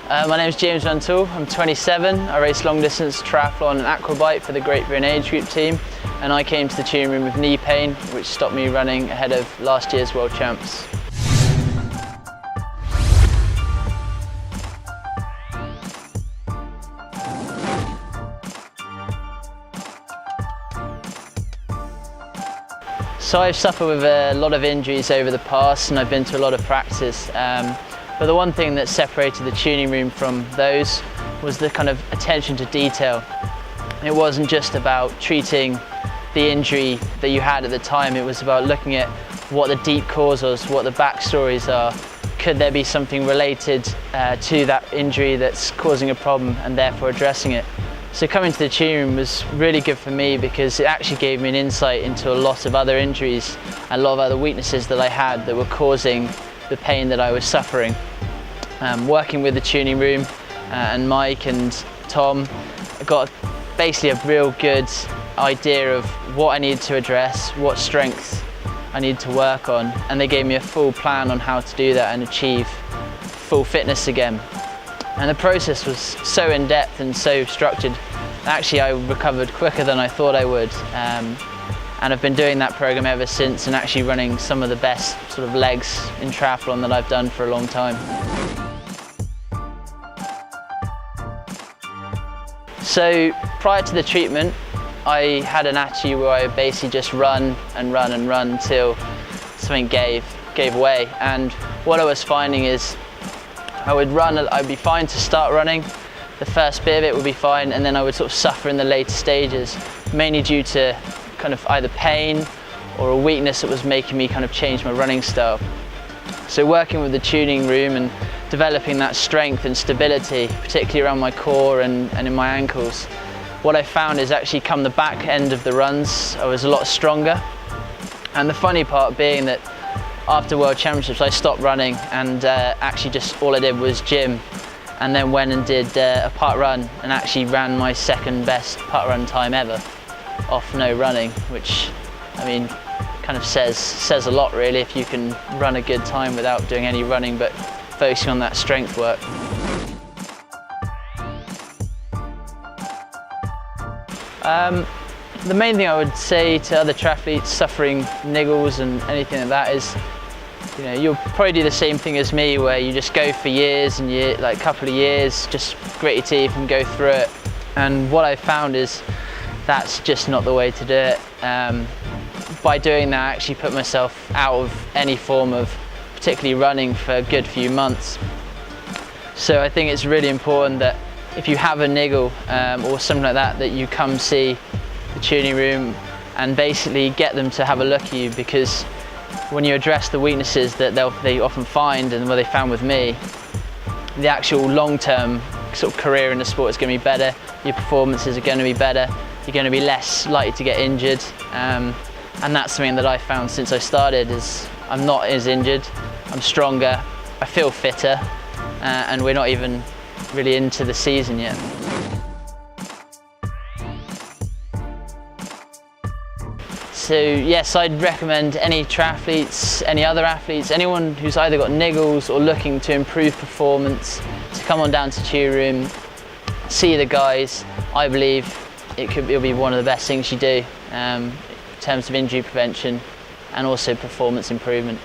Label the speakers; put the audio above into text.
Speaker 1: My name is James Runtoul. I'm 27. I race long distance triathlon and aquabike for the Great Britain age group team, and I came to the tuning room with knee pain, which stopped me running ahead of last year's world champs. So I've suffered with a lot of injuries over the past, and I've been to a lot of practice. But the one thing that separated the tuning room from those was the kind of attention to detail. It wasn't just about treating the injury that you had at the time, it was about looking at what the deep cause was, what the backstories are. Could there be something related to that injury that's causing a problem, and therefore addressing it? So coming to the tuning room was really good for me because it actually gave me an insight into a lot of other injuries and a lot of other weaknesses that I had that were causing the pain that I was suffering. Working with the tuning room and Mike and Tom, I got basically a real good idea of what I needed to address, what strengths I needed to work on, and they gave me a full plan on how to do that and achieve full fitness again. And the process was so in-depth and so structured. Actually, I recovered quicker than I thought I would. And I've been doing that program ever since, and actually running some of the best sort of legs in triathlon that I've done for a long time. So prior to the treatment, I had an attitude where I would basically just run and run and run until something gave way. And what I was finding is I would run, I'd be fine to start running. The first bit of it would be fine, and then I would sort of suffer in the later stages, mainly due to kind of either pain or a weakness that was making me kind of change my running style. So working with the tuning room and developing that strength and stability, particularly around my core and in my ankles, what I found is actually come the back end of the runs, I was a lot stronger. And the funny part being that after World Championships I stopped running, and actually just all I did was gym, and then went and did a park run and actually ran my second best park run time ever off no running, which I mean kind of says a lot really, if you can run a good time without doing any running but focusing on that strength work. The main thing I would say to other triathletes suffering niggles and anything like that is, you know, you'll probably do the same thing as me, where you just go for years and years, like a couple of years, just grit your teeth and go through it. And what I found is that's just not the way to do it. By doing that, I actually put myself out of any form of particularly running for a good few months. So I think it's really important that if you have a niggle or something like that, that you come see the tuning room and basically get them to have a look at you, because when you address the weaknesses that they often find, and what they found with me, the actual long-term sort of career in the sport is going to be better, your performances are going to be better, you're going to be less likely to get injured, and that's something that I found since I started, is I'm not as injured, I'm stronger, I feel fitter, and we're not even really into the season yet. So yes, I'd recommend any triathletes, any other athletes, anyone who's either got niggles or looking to improve performance, to come on down to tuning room, see the guys. I believe it'll be one of the best things you do in terms of injury prevention and also performance improvement.